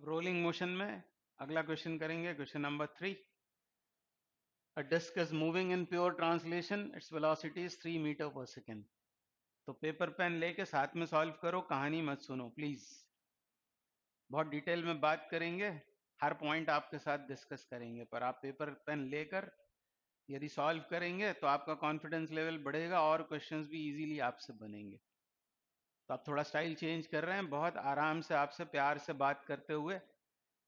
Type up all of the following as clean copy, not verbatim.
Rolling motion में अगला question करेंगे, question number 3। A disk is moving in pure translation, its velocity is 3 metre per second. तो paper pen लेके साथ में सॉल्व करो, कहानी मत सुनो प्लीज। बहुत डिटेल में बात करेंगे, हर पॉइंट आपके साथ डिस्कस करेंगे, पर आप पेपर पेन लेकर यदि सॉल्व करेंगे तो आपका कॉन्फिडेंस लेवल बढ़ेगा और क्वेश्चंस भी इजीली आपसे बनेंगे। तो आप थोड़ा स्टाइल चेंज कर रहे हैं, बहुत आराम से आपसे प्यार से बात करते हुए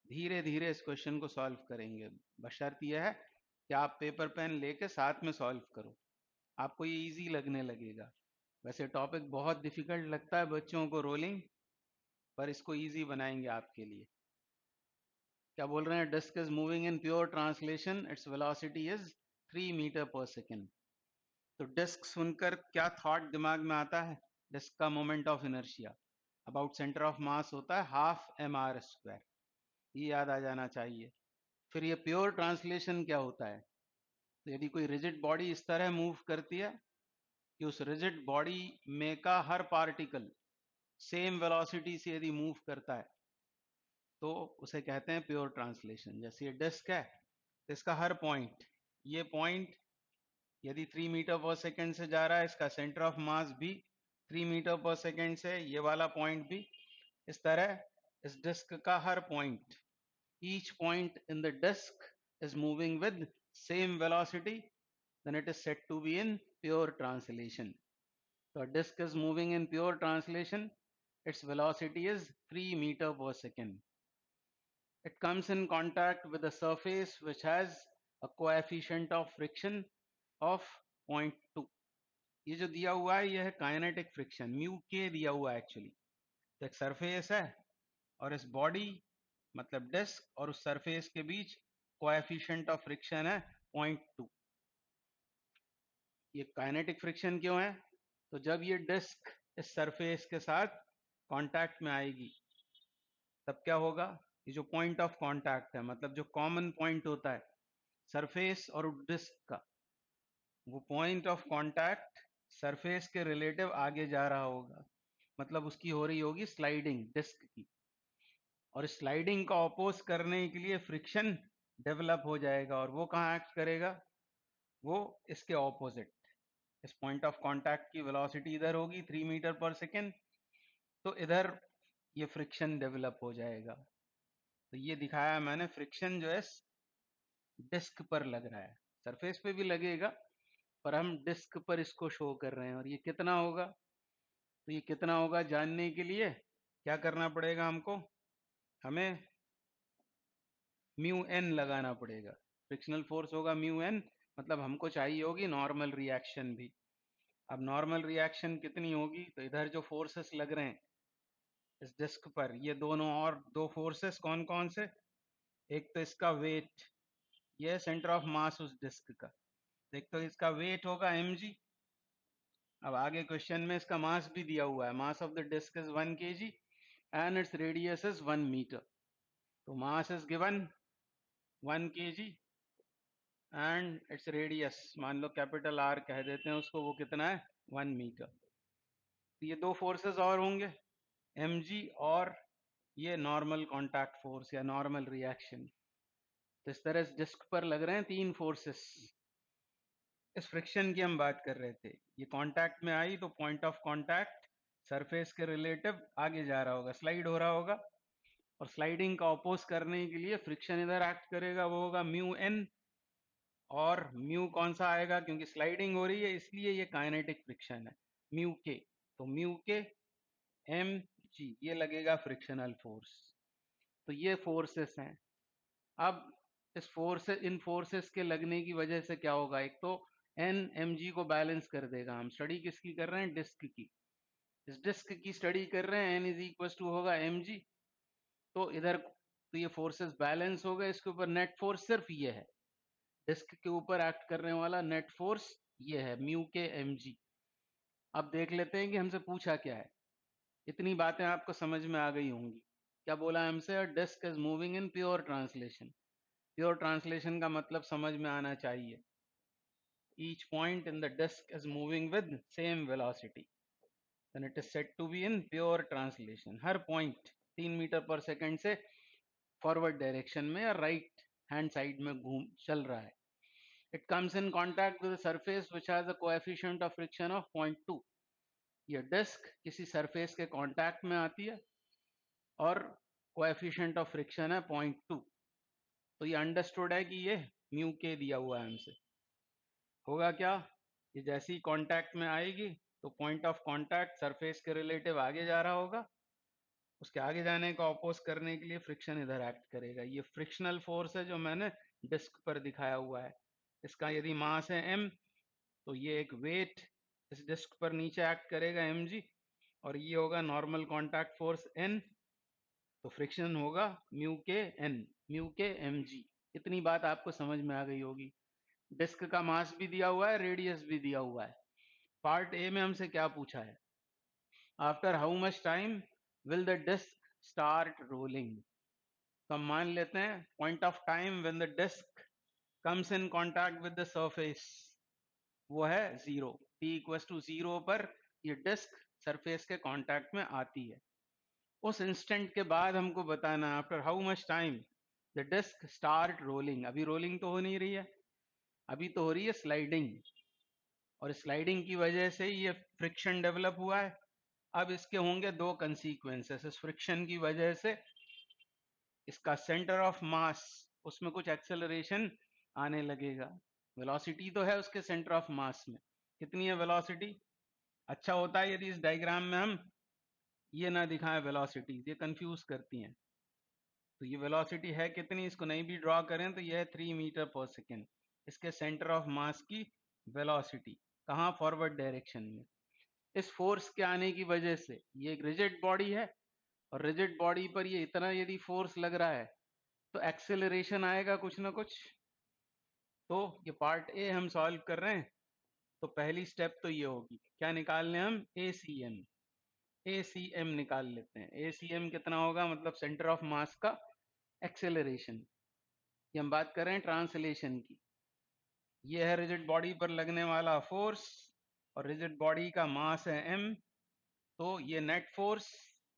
धीरे धीरे इस क्वेश्चन को सॉल्व करेंगे। बशर्त यह है कि आप पेपर पेन लेके साथ में सॉल्व करो, आपको ये इजी लगने लगेगा। वैसे टॉपिक बहुत डिफिकल्ट लगता है बच्चों को रोलिंग, पर इसको इजी बनाएंगे आपके लिए। क्या बोल रहे हैं? Disc is moving in pure translation, its velocity is 3 metre per second. तो डिस्क सुनकर क्या थॉट दिमाग में आता है? डिस्क का moment of inertia about centre of mass होता है हाफ mr स्क्वायर, ये याद आ जाना चाहिए। फिर ये प्योर ट्रांसलेशन क्या होता है? तो यदि कोई रिजिड बॉडी इस तरह मूव करती है कि उस रिजिड बॉडी में का हर पार्टिकल सेम वेलोसिटी से यदि मूव करता है तो उसे कहते हैं प्योर ट्रांसलेशन। जैसे ये डिस्क है तो इसका हर पॉइंट, ये पॉइंट यदि 3 मीटर पर सेकेंड से जा रहा है, इसका सेंटर ऑफ मास भी 3 मीटर पर सेकेंड से, ये वाला पॉइंट भी इस तरह। इस डिस्क का हर point, each point in the disk is moving with same velocity, then it is said to be in pure translation. So a disk is moving in pure translation, its velocity is 3 meter per second. It comes in contact with a surface which has a coefficient of friction of 0.2. ये जो दिया हुआ है ये है kinetic friction, mu के दिया हुआ है एक्चुअली। तो एक सरफेस है और इस बॉडी मतलब डिस्क और उस सरफेस के बीच कोएफिशिएंट ऑफ फ्रिक्शन है 0.2। ये काइनेटिक फ्रिक्शन क्यों है? तो जब ये डिस्क इस सरफेस के साथ कांटेक्ट में आएगी तब क्या होगा? ये जो पॉइंट ऑफ कांटेक्ट है, मतलब जो कॉमन पॉइंट होता है सरफेस और डिस्क का, वो पॉइंट ऑफ कांटेक्ट सरफेस के रिलेटिव आगे जा रहा होगा, मतलब उसकी हो रही होगी स्लाइडिंग डिस्क की। और स्लाइडिंग का ऑपोज करने के लिए फ्रिक्शन डेवलप हो जाएगा, और वो कहाँ एक्ट करेगा? वो इसके ऑपोजिट। इस पॉइंट ऑफ कांटेक्ट की वेलोसिटी इधर होगी 3 मीटर पर सेकेंड, तो इधर ये फ्रिक्शन डेवलप हो जाएगा। तो ये दिखाया मैंने, फ्रिक्शन जो है डिस्क पर लग रहा है, सरफेस पे भी लगेगा पर हम डिस्क पर इसको शो कर रहे हैं। और ये कितना होगा? तो ये कितना होगा जानने के लिए क्या करना पड़ेगा हमको? हमें म्यू एन लगाना पड़ेगा। फ्रिक्शनल फोर्स होगा म्यू एन, मतलब हमको चाहिए होगी नॉर्मल रिएक्शन भी। अब नॉर्मल रिएक्शन कितनी होगी? तो इधर जो फोर्सेस लग रहे हैं इस डिस्क पर, ये दोनों और दो फोर्सेस कौन कौन से? एक तो इसका वेट, ये सेंटर ऑफ मास उस डिस्क का। एक तो इसका वेट होगा mg। अब आगे क्वेश्चन में इसका मास भी दिया हुआ है, mass of the disc is 1 kg and its radius is 1 metre. तो mass is given 1 kg and its radius, मान लो कैपिटल आर कह देते हैं उसको, वो कितना है? 1 मीटर। तो ये दो फोर्सेस और होंगे, mg और ये नॉर्मल कांटेक्ट फोर्स या नॉर्मल रिएक्शन। तो इस तरह इस डिस्क पर लग रहे हैं तीन फोर्सेस। इस फ्रिक्शन की हम बात कर रहे थे, ये कांटेक्ट में आई तो पॉइंट ऑफ कांटेक्ट सरफेस के रिलेटिव आगे जा रहा होगा, स्लाइड हो रहा होगा, और स्लाइडिंग का अपोज करने के लिए फ्रिक्शन इधर एक्ट करेगा, वो होगा म्यू एन। और म्यू कौन सा आएगा? क्योंकि स्लाइडिंग हो रही है इसलिए ये काइनेटिक फ्रिक्शन है, म्यू के। तो म्यू के एम जी, ये लगेगा फ्रिक्शनल फोर्स। तो ये फोर्सेस हैं। अब इस फोर्स, इन फोर्सेस के लगने की वजह से क्या होगा? एक तो एन एम जी को बैलेंस कर देगा। हम स्टडी किसकी कर रहे हैं? डिस्क की। इस डिस्क की स्टडी कर रहे हैं, एन इज इक्वल टू होगा एम जी। तो इधर तो ये फोर्सेस बैलेंस हो गए, इसके ऊपर नेट फोर्स सिर्फ ये है, डिस्क के ऊपर एक्ट करने वाला नेट फोर्स ये है म्यू के एम जी। अब देख लेते हैं कि हमसे पूछा क्या है। इतनी बातें आपको समझ में आ गई होंगी। क्या बोला है हमसे? Disc is moving in pure translation. Pure translation का मतलब समझ में आना चाहिए, each point in the disk is moving with same velocity, then it is said to be in pure translation। हर पॉइंट 3 मीटर पर सेकंड से forward direction में या राइट हैंड साइड में घूम चल रहा है. It comes in contact with surface which has a coefficient of friction of 0.2. ये डिस्क किसी सरफेस के कांटेक्ट में आती है और कोएफिशिएंट ऑफ फ्रिक्शन है 0.2. तो ये अंडरस्टूड है कि ये म्यू के दिया हुआ है हमसे. होगा क्या, ये जैसे ही कांटेक्ट में आएगी तो पॉइंट ऑफ कांटेक्ट सरफेस के रिलेटिव आगे जा रहा होगा, उसके आगे जाने का अपोज करने के लिए फ्रिक्शन इधर एक्ट करेगा. ये फ्रिक्शनल फोर्स है जो मैंने डिस्क पर दिखाया हुआ है. इसका यदि मास है m, तो ये एक वेट इस डिस्क पर नीचे एक्ट करेगा mg, और ये होगा नॉर्मल कांटेक्ट फोर्स n. तो फ्रिक्शन होगा म्यू के n, म्यू के mg. इतनी बात आपको समझ में आ गई होगी. डिस्क का मास भी दिया हुआ है, रेडियस भी दिया हुआ है. पार्ट ए में हमसे क्या पूछा है, after how much time will the disc start rolling. तो हम मान लेते हैं point of time when the disc comes in contact with the surface वो है 0. t इक्वल टू 0 पर ये डिस्क सरफेस के कांटेक्ट में आती है. उस इंस्टेंट के बाद हमको बताना है after how much time the disc start rolling. अभी रोलिंग तो हो नहीं रही है, अभी तो हो रही है स्लाइडिंग, और स्लाइडिंग की वजह से ये फ्रिक्शन डेवलप हुआ है. अब इसके होंगे दो कंसीक्वेंसेस. इस फ्रिक्शन की वजह से इसका सेंटर ऑफ मास, उसमें कुछ एक्सेलरेशन आने लगेगा. वेलोसिटी तो है उसके सेंटर ऑफ मास में. कितनी है वेलोसिटी? अच्छा होता है यदि इस डायग्राम में हम ये ना दिखाएं वेलोसिटी, ये कंफ्यूज करती हैं. तो ये वेलोसिटी है कितनी, इसको नहीं भी ड्रॉ करें तो ये है 3 मीटर पर सेकेंड. इसके सेंटर ऑफ मास की वेलोसिटी कहाँ, फॉरवर्ड डायरेक्शन में. इस फोर्स के आने की वजह से ये एक रिजिड बॉडी है, और रिजिड बॉडी पर ये इतना यदि फोर्स लग रहा है तो एक्सेलरेशन आएगा कुछ ना कुछ. तो ये पार्ट ए हम सॉल्व कर रहे हैं. तो पहली स्टेप तो ये होगी, क्या निकालने हम, ए सी एम. ए सी एम निकाल लेते हैं. ए सी एम कितना होगा, मतलब सेंटर ऑफ मास का एक्सेलरेशन. ये हम बात कर रहे हैं ट्रांसलेशन की. ये है रिजिड बॉडी पर लगने वाला फोर्स, और रिजिड बॉडी का मास है m. तो ये नेट फोर्स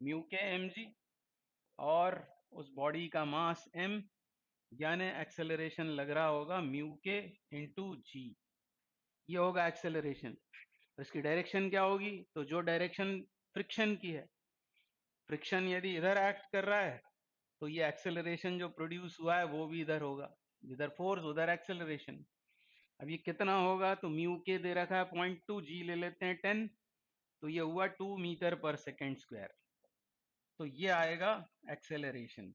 म्यू के mg, और उस बॉडी का मास m, यानी एक्सेलरेशन लग रहा होगा म्यू के इंटू जी. ये होगा एक्सेलरेशन. तो इसकी डायरेक्शन क्या होगी, तो जो डायरेक्शन फ्रिक्शन की है, फ्रिक्शन यदि इधर एक्ट कर रहा है तो ये एक्सेलरेशन जो प्रोड्यूस हुआ है वो भी इधर होगा. इधर फोर्स उधर एक्सेलरेशन. अब ये कितना होगा, तो म्यू के दे रखा है 0.2, जी ले लेते हैं 10, तो ये हुआ 2 मीटर पर सेकेंड स्क्वायर. तो ये आएगा एक्सेलरेशन.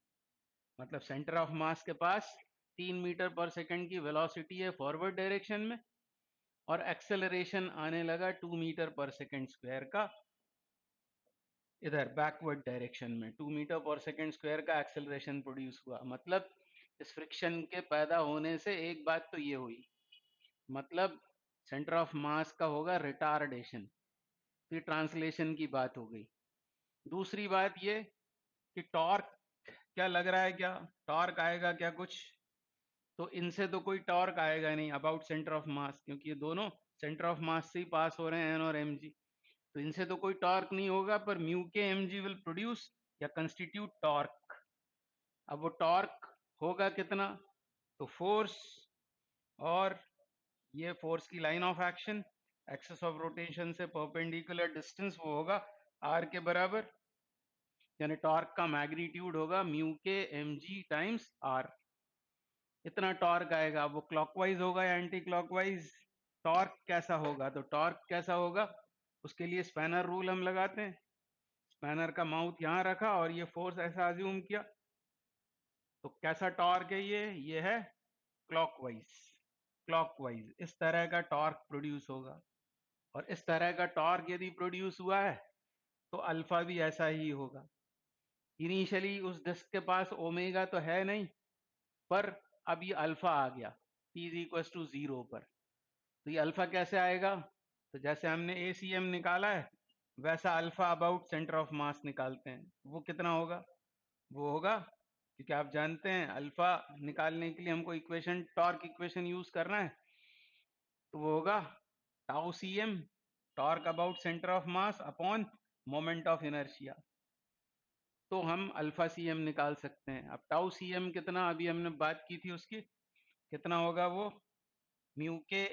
मतलब सेंटर ऑफ मास के पास 3 मीटर पर सेकेंड की वेलोसिटी है फॉरवर्ड डायरेक्शन में, और एक्सेलरेशन आने लगा 2 मीटर पर सेकेंड स्क्वायर का इधर बैकवर्ड डायरेक्शन में. 2 मीटर पर सेकेंड स्क्वायर का एक्सेलरेशन प्रोड्यूस हुआ. मतलब इस फ्रिक्शन के पैदा होने से एक बात तो ये हुई, मतलब सेंटर ऑफ मास का होगा रिटार्डेशन. फिर ट्रांसलेशन की बात हो गई. दूसरी बात ये कि टॉर्क क्या लग रहा है, क्या टॉर्क आएगा क्या कुछ, तो इनसे तो कोई टॉर्क आएगा नहीं अबाउट सेंटर ऑफ मास, क्योंकि ये दोनों सेंटर ऑफ मास से ही पास हो रहे हैं एन और एम जी. तो इनसे तो कोई टॉर्क नहीं होगा, पर mu K M ji will produce या कंस्टिट्यूट टॉर्क. अब वो टॉर्क होगा कितना, तो फोर्स, और ये फोर्स की line of action axis of rotation से परपेंडिकुलर डिस्टेंस, वो होगा आर के बराबर. यानी टॉर्क का मैग्नीट्यूड होगा mu K M ji times are. इतना टॉर्क आएगा. वो क्लॉकवाइज होगा या एंटी क्लॉकवाइज, टॉर्क कैसा होगा, तो टॉर्क कैसा होगा उसके लिए स्पैनर रूल हम लगाते हैं. स्पैनर का माउथ यहाँ रखा और ये फोर्स ऐसा अज्यूम किया, तो कैसा टॉर्क है ये है क्लॉकवाइज. क्लॉकवाइज इस तरह का टॉर्क प्रोड्यूस होगा. और इस तरह का टॉर्क यदि प्रोड्यूस हुआ है तो अल्फा भी ऐसा ही होगा. इनिशियली उस डिस्क के पास ओमेगा तो है नहीं, पर अब ये अल्फा आ गया t इज इक्वल टू 0 पर. तो ये अल्फा कैसे आएगा, तो जैसे हमने ए सी एम निकाला है वैसा अल्फा अबाउट सेंटर ऑफ मास निकालते हैं. वो कितना होगा, वो होगा, क्योंकि आप जानते हैं अल्फा निकालने के लिए हमको इक्वेशन, टॉर्क इक्वेशन यूज करना है, तो वो होगा tau C M, torque about centre of mass upon moment of inertia. तो हम अल्फा सी एम निकाल सकते हैं। अब टाउ सी एम कितना, अभी हमने बात की थी उसकी, कितना होगा वो, mu K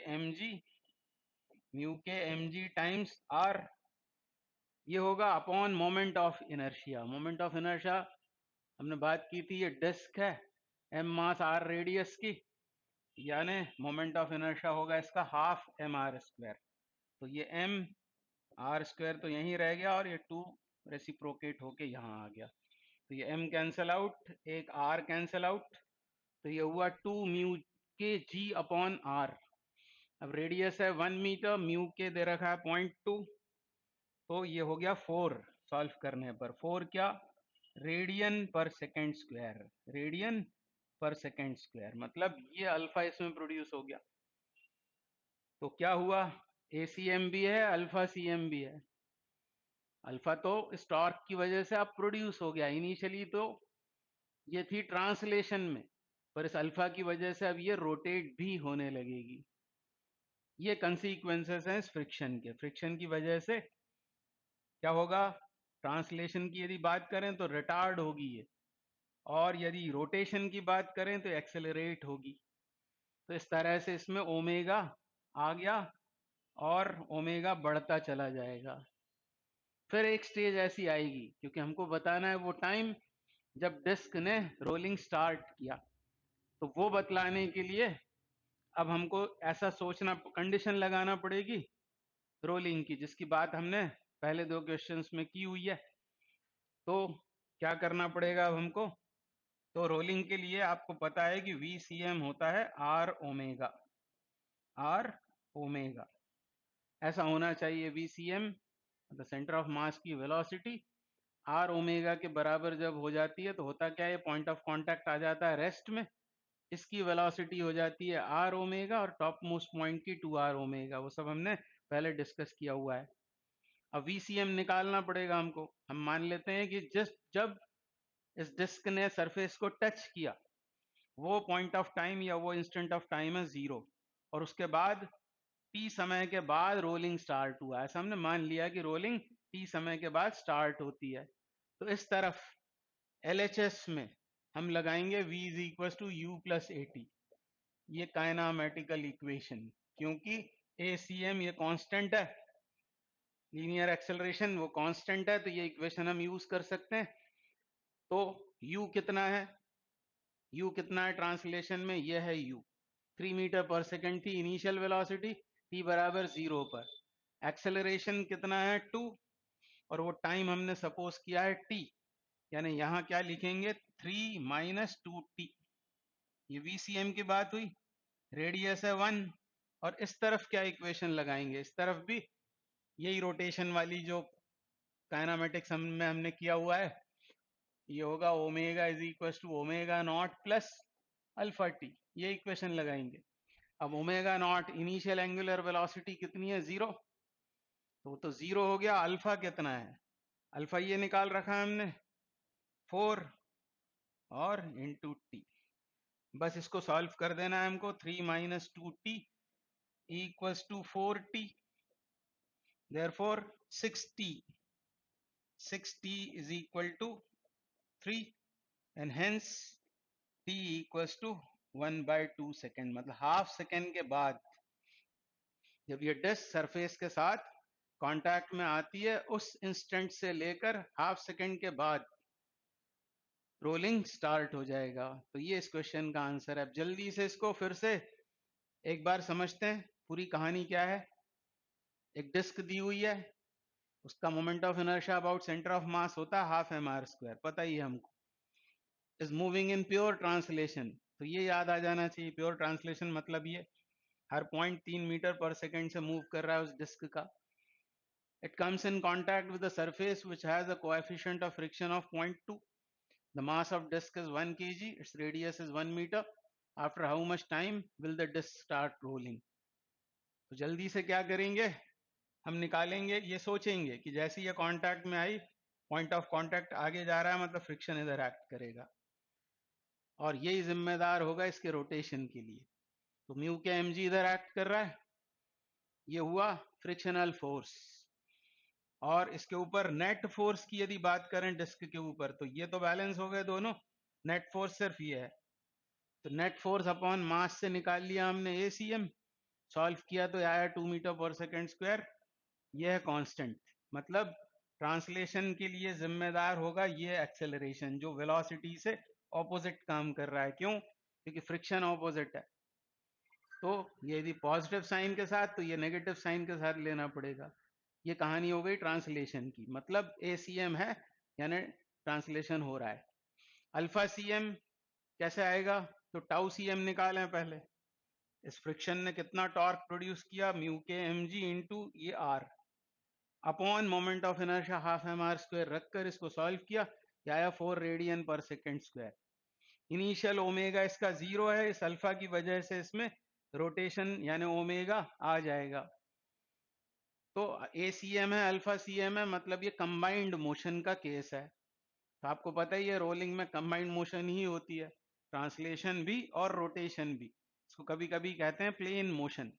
M ji times are, ये होगा upon moment of inertia. Moment of inertia हमने बात की थी, ये डिस्क है, एम मास आर रेडियस की, यानी मोमेंट ऑफ इनर्शिया होगा इसका हाफ एम आर स्क्वायर। तो ये एम आर स्क्वायर तो यहीं रह गया और ये 2 रेसिप्रोकेट होके यहाँ आ गया, तो ये m कैंसल आउट, एक r कैंसल आउट, तो ये हुआ 2 म्यू के जी अपॉन आर। अब रेडियस है 1 मीटर, म्यू के दे रखा है 0.2, तो ये हो गया 4, सॉल्व करने पर 4 क्या, रेडियन पर सेकेंड स्क्वायर, रेडियन पर सेकेंड स्क्वायर, मतलब ये अल्फा इसमें प्रोड्यूस हो गया। तो क्या हुआ, ACM भी है, अल्फा CM भी है। अल्फा तो इस टॉर्क की वजह से अब प्रोड्यूस हो गया, इनिशियली तो ये थी ट्रांसलेशन में, पर इस अल्फा की वजह से अब ये रोटेट भी होने लगेगी। ये कंसीक्वेंसेस हैं इस फ्रिक्शन के, फ्रिक्शन की वजह से क्या होगा, ट्रांसलेशन की यदि बात करें तो रिटार्ड होगी ये, और यदि रोटेशन की बात करें तो एक्सेलरेट होगी। तो इस तरह से इसमें ओमेगा आ गया और ओमेगा बढ़ता चला जाएगा। फिर एक स्टेज ऐसी आएगी, क्योंकि हमको बताना है वो टाइम जब डिस्क ने रोलिंग स्टार्ट किया, तो वो बतलाने के लिए अब हमको ऐसा सोचना, कंडीशन लगाना पड़ेगी रोलिंग की, जिसकी बात हमने पहले 2 क्वेश्चंस में की हुई है। तो क्या करना पड़ेगा अब हमको, तो रोलिंग के लिए आपको पता है कि VCM होता है आर ओमेगा, ऐसा होना चाहिए। VCM मतलब सेंटर ऑफ मास की वेलोसिटी आर ओमेगा के बराबर जब हो जाती है तो होता क्या है, पॉइंट ऑफ कांटेक्ट आ जाता है रेस्ट में, इसकी वेलोसिटी हो जाती है आर ओमेगा और टॉप मोस्ट पॉइंट की 2r ओमेगा, वो सब हमने पहले डिस्कस किया हुआ है। अब VCM निकालना पड़ेगा हमको। हम मान लेते हैं कि जस्ट जब इस डिस्क ने सरफेस को टच किया, वो पॉइंट ऑफ टाइम या वो इंस्टेंट ऑफ टाइम है 0, और उसके बाद t समय के बाद रोलिंग स्टार्ट हुआ, ऐसा हमने मान लिया कि रोलिंग t समय के बाद स्टार्ट होती है। तो इस तरफ LHS में हम लगाएंगे v is equal to U plus A T, ये काइनामेटिकल इक्वेशन, क्योंकि ACM ये कांस्टेंट है, लीनियर एक्सेलरेशन वो कांस्टेंट है, तो ये इक्वेशन हम यूज कर सकते हैं। तो u कितना है, u कितना है ट्रांसलेशन में, ये है u, 3 मीटर पर सेकेंड थी इनिशियल वेलोसिटी, t बराबर 0 पर, एक्सेलरेशन कितना है 2, और वो टाइम हमने सपोज किया है t, यानी यहाँ क्या लिखेंगे 3 माइनस 2t, ये VCM की बात हुई, रेडियस है 1, और इस तरफ क्या इक्वेशन लगाएंगे, इस तरफ भी यही रोटेशन वाली जो काइनामेटिक्स में हमने किया हुआ है, ये होगा omega is equal to omega naught plus alpha T, ये इक्वेशन लगाएंगे। अब omega naught initial angular velocity कितनी है 0, तो 0 हो गया। अल्फा कितना है, अल्फा ये निकाल रखा है हमने 4 और इंटू टी, बस इसको सॉल्व कर देना है हमको। 3 minus 2t equals to 4t, therefore 6t, 6t is equal to 3, and hence t equals to 1/2 second, मतलब हाफ सेकेंड के बाद जब ये डिस्क सरफेस के साथ कांटेक्ट में आती है, उस इंस्टेंट से लेकर हाफ सेकेंड के बाद रोलिंग स्टार्ट हो जाएगा। तो ये इस क्वेश्चन का आंसर है। अब जल्दी से इसको फिर से एक बार समझते हैं, पूरी कहानी क्या है। एक डिस्क दी हुई है, उसका moment of inertia about centre of mass होता है हाफ एम आर स्क्वायर, पता ही है हमको, is moving in pure translation, तो ये याद आ जाना चाहिए। प्योर ट्रांसलेशन मतलब ये हर पॉइंट 3 मीटर पर सेकेंड से मूव कर रहा है उस डिस्क का। It comes in contact with the surface which has a coefficient of friction of 0.2, the mass of disc is 1 kg, its radius is 1 metre, after how much time will the disc start rolling. तो जल्दी से क्या करेंगे, हम निकालेंगे, ये सोचेंगे कि जैसे ये कांटेक्ट में आई, पॉइंट ऑफ कांटेक्ट आगे जा रहा है, मतलब फ्रिक्शन इधर एक्ट करेगा, और यही जिम्मेदार होगा इसके रोटेशन के लिए। तो म्यू के mg इधर एक्ट कर रहा है, ये हुआ फ्रिक्शनल फोर्स, और इसके ऊपर नेट फोर्स की यदि बात करें डिस्क के ऊपर, तो ये तो बैलेंस हो गए दोनों, नेट फोर्स सिर्फ ये है। तो नेट फोर्स अपॉन मास से निकाल लिया हमने एसीएम, सॉल्व किया तो आया 2 मीटर पर सेकेंड स्क्वायर। ये है कांस्टेंट, मतलब ट्रांसलेशन के लिए जिम्मेदार होगा ये एक्सेलरेशन जो वेलोसिटी से ऑपोजिट काम कर रहा है। क्यों? क्योंकि फ्रिक्शन ऑपोजिट है। तो ये यदि पॉजिटिव साइन के साथ, तो ये नेगेटिव साइन के साथ लेना पड़ेगा। ये कहानी हो गई ट्रांसलेशन की, मतलब एसीएम है यानी ट्रांसलेशन हो रहा है। अल्फा सीएम कैसे आएगा? तो टाउ सीएम निकालें पहले। इस फ्रिक्शन ने कितना टॉर्क प्रोड्यूस किया? Mu K M G into ये R upon moment of inertia half M R square रखकर इसको सॉल्व किया, ये आया 4 रेडियन पर सेकेंड स्क्वायर। इनिशियल ओमेगा इसका 0 है, इस अल्फा की वजह से इसमें रोटेशन यानी ओमेगा आ जाएगा। तो एसीएम है, अल्फा सीएम है, मतलब ये कंबाइंड मोशन का केस है। तो आपको पता ही है रोलिंग में कंबाइंड मोशन ही होती है, ट्रांसलेशन भी और रोटेशन भी। इसको कभी कभी कहते हैं प्लेन मोशन।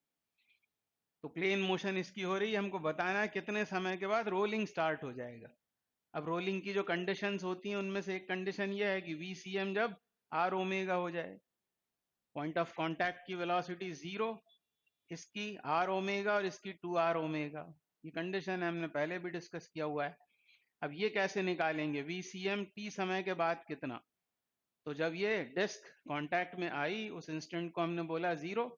तो प्लेन मोशन इसकी हो रही है, हमको बताना है कितने समय के बाद रोलिंग स्टार्ट हो जाएगा। अब रोलिंग की जो कंडीशंस होती हैं उनमें से एक कंडीशन ये है कि वीसीएम जब आर ओमेगा हो जाए, पॉइंट ऑफ कांटेक्ट की वेलोसिटी 0, इसकी आर ओमेगा और इसकी 2r ओमेगा। ये कंडीशन है, हमने पहले भी डिस्कस किया हुआ है। अब ये कैसे निकालेंगे? वीसीएम टी समय के बाद कितना? तो जब ये डिस्क कांटेक्ट में आई उस इंस्टेंट को हमने बोला 0,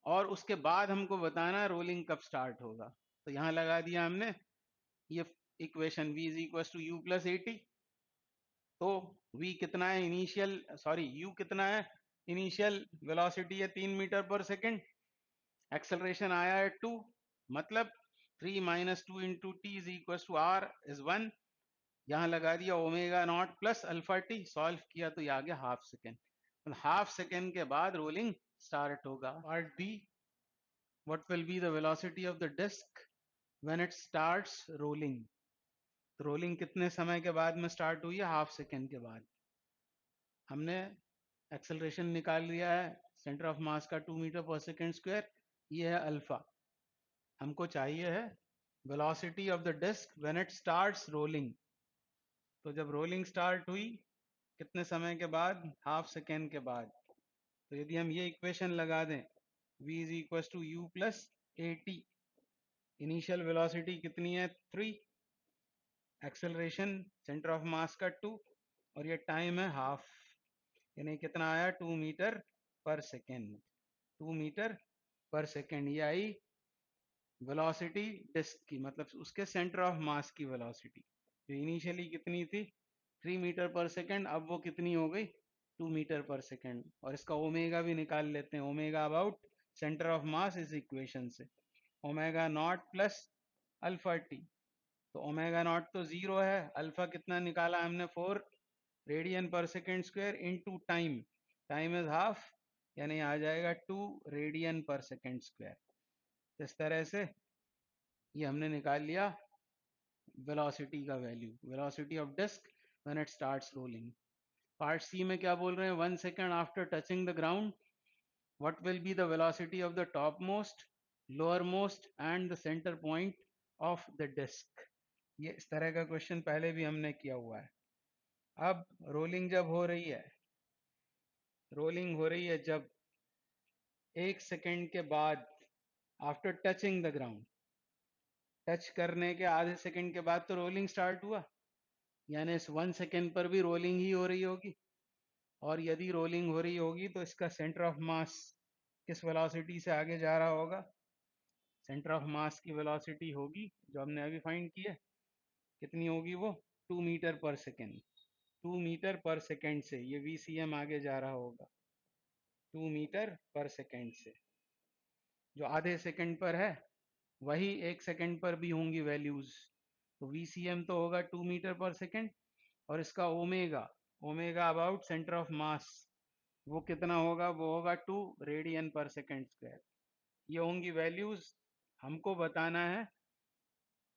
और उसके बाद हमको बताना रोलिंग कब स्टार्ट होगा। तो यहां लगा दिया हमने ये equation v is equal to U plus A T. तो v कितना है इनिशियल, सॉरी u कितना है इनिशियल? वेलोसिटी है 3 मीटर पर सेकेंड, एक्सेलरेशन आया है 2, मतलब 3 minus 2 into T is equal to R is 1। यहाँ लगा दिया omega naught plus alpha T, solve किया तो ये आ गया हाफ सेकेंड। मतलब हाफ सेकेंड के बाद रोलिंग स्टार्ट होगा। Part B, what will be the velocity of the disc when it starts rolling. तो रोलिंग कितने समय के बाद में स्टार्ट हुई है? हाफ सेकेंड के बाद। हमने एक्सेलरेशन निकाल लिया है सेंटर ऑफ मास का 2 मीटर पर सेकेंड स्क्वायर, ये है अल्फा। हमको चाहिए है velocity of the disc when it starts rolling. तो जब रोलिंग स्टार्ट हुई कितने समय के बाद? हाफ सेकेंड के बाद। तो यदि हम ये इक्वेशन लगा दें, v is equal to U plus A T, initial velocity कितनी है 3, एक्सेलरेशन सेंटर ऑफ मास का 2, और ये टाइम है हाफ, यानी कितना आया 2 metre per second. 2 metre per second ये आई वेलोसिटी डिस्क की, मतलब उसके सेंटर ऑफ मास की वेलोसिटी, जो इनिशियली कितनी थी 3 मीटर पर सेकेंड, अब वो कितनी हो गई 2 मीटर पर सेकेंड। और इसका ओमेगा भी निकाल लेते हैं, ओमेगा अबाउट सेंटर ऑफ मास इस इक्वेशन से, omega naught plus alpha T. तो ओमेगा नॉट तो 0 है, अल्फा कितना निकाला हमने 4 रेडियन पर second square into time, time is half, यानी आ जाएगा 2 रेडियन पर सेकेंड स्क्वायर। इस तरह से ये हमने निकाल लिया वेलोसिटी का value, velocity of disc when it starts rolling. Part C में क्या बोल रहे हैं? 1 second after touching the ground, what will be the velocity of the top most, lower most and the centre point of the disc. ये इस तरह का question पहले भी हमने किया हुआ है। अब रोलिंग जब हो रही है, रोलिंग हो रही है जब 1 सेकेंड के बाद, after touching the ground, touch करने के आधे सेकेंड के बाद तो रोलिंग स्टार्ट हुआ, यानी इस 1 सेकेंड पर भी रोलिंग ही हो रही होगी। और यदि रोलिंग हो रही होगी तो इसका सेंटर ऑफ मास किस वेलोसिटी से आगे जा रहा होगा? सेंटर ऑफ मास की वेलोसिटी होगी जो हमने अभी फाइंड की है, कितनी होगी वो? 2 metre per second. 2 metre per second से ये वीसीएम आगे जा रहा होगा 2 मीटर पर सेकेंड से। जो आधे सेकेंड पर है वही 1 सेकेंड पर भी होंगी वैल्यूज। तो वीसीएम तो होगा 2 मीटर पर सेकेंड, और इसका omega, omega about centre of मास, वो कितना होगा? वो होगा 2 रेडियन पर सेकेंड स्क्वायर। ये होंगी वैल्यूज। हमको बताना है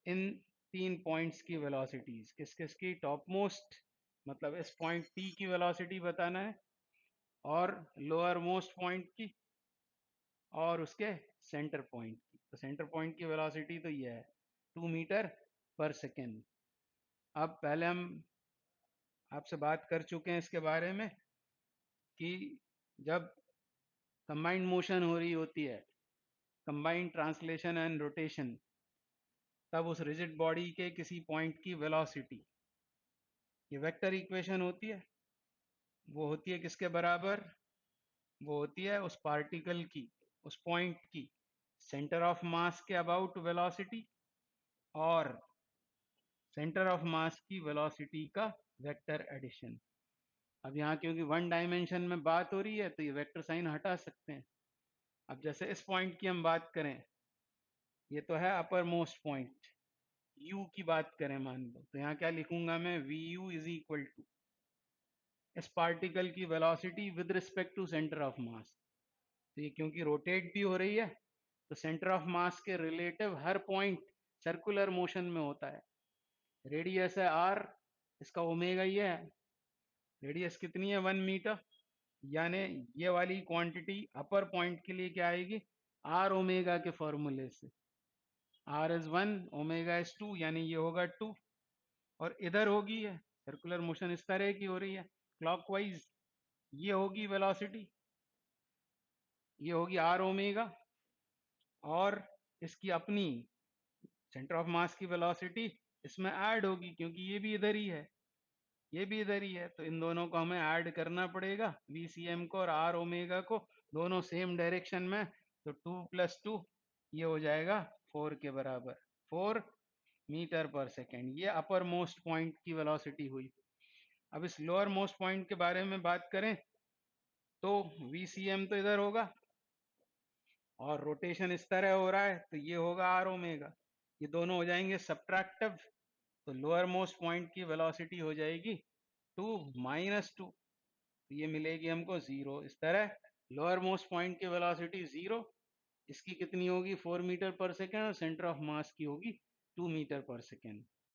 इन 3 पॉइंट्स की वेलोसिटीज, किस किस की? टॉप मोस्ट, मतलब इस पॉइंट टी की वेलोसिटी बताना है, और लोअर मोस्ट पॉइंट की, और उसके सेंटर पॉइंट की। तो सेंटर पॉइंट की वेलोसिटी तो ये है 2 मीटर पर सेकेंड। अब पहले हम आपसे बात कर चुके हैं इसके बारे में कि जब कंबाइंड मोशन हो रही होती है, कंबाइंड ट्रांसलेशन एंड रोटेशन, तब उस रिजिड बॉडी के किसी पॉइंट की वेलोसिटी, ये वेक्टर इक्वेशन होती है, वो होती है किसके बराबर? वो होती है उस पार्टिकल की, उस पॉइंट की सेंटर ऑफ मास के अबाउट वेलोसिटी और सेंटर ऑफ मास की वेलोसिटी का वेक्टर एडिशन। अब यहाँ क्योंकि वन डायमेंशन में बात हो रही है तो ये वेक्टर साइन हटा सकते हैं। अब जैसे इस पॉइंट की हम बात करें, ये तो है अपर मोस्ट पॉइंट, u की बात करें मान लो, तो यहाँ क्या लिखूंगा मैं? vu इज इक्वल टू इस पार्टिकल की velocity with respect to centre of mass. तो ये क्योंकि रोटेट भी हो रही है तो सेंटर ऑफ मास के रिलेटिव हर पॉइंट सर्कुलर मोशन में होता है। रेडियस है r, इसका ओमेगा ये है, रेडियस कितनी है? 1 मीटर, यानी ये वाली क्वांटिटी अपर पॉइंट के लिए क्या आएगी? r ओमेगा के फॉर्मूले से, r इज 1 ओमेगा इज 2, यानी ये होगा 2। और इधर होगी है सर्कुलर मोशन इस तरह की हो रही है क्लॉकवाइज, ये होगी वेलोसिटी, ये होगी r ओमेगा, और इसकी अपनी सेंटर ऑफ मास की वेलोसिटी इसमें ऐड होगी क्योंकि ये भी इधर ही है, ये भी इधर ही है, तो इन दोनों को हमें ऐड करना पड़ेगा, VCM को और r ओमेगा को, दोनों सेम डायरेक्शन में, तो 2 + 2 ये हो जाएगा 4 के बराबर, 4 मीटर पर सेकेंड। ये अपर मोस्ट पॉइंट की वेलोसिटी हुई। अब इस लोअर मोस्ट पॉइंट के बारे में बात करें तो VCM तो इधर होगा और रोटेशन इस तरह हो रहा है तो ये होगा r ओमेगा, ये दोनों हो जाएंगे सब्ट्रैक्टिव, तो लोअर मोस्ट पॉइंट की वेलोसिटी हो जाएगी 2 - 2, तो ये मिलेगी हमको 0। इस तरह लोअर मोस्ट पॉइंट की वेलोसिटी 0, इसकी कितनी होगी? 4 मीटर पर सेकेंड, और सेंटर ऑफ मास की होगी 2 मीटर पर सेकेंड।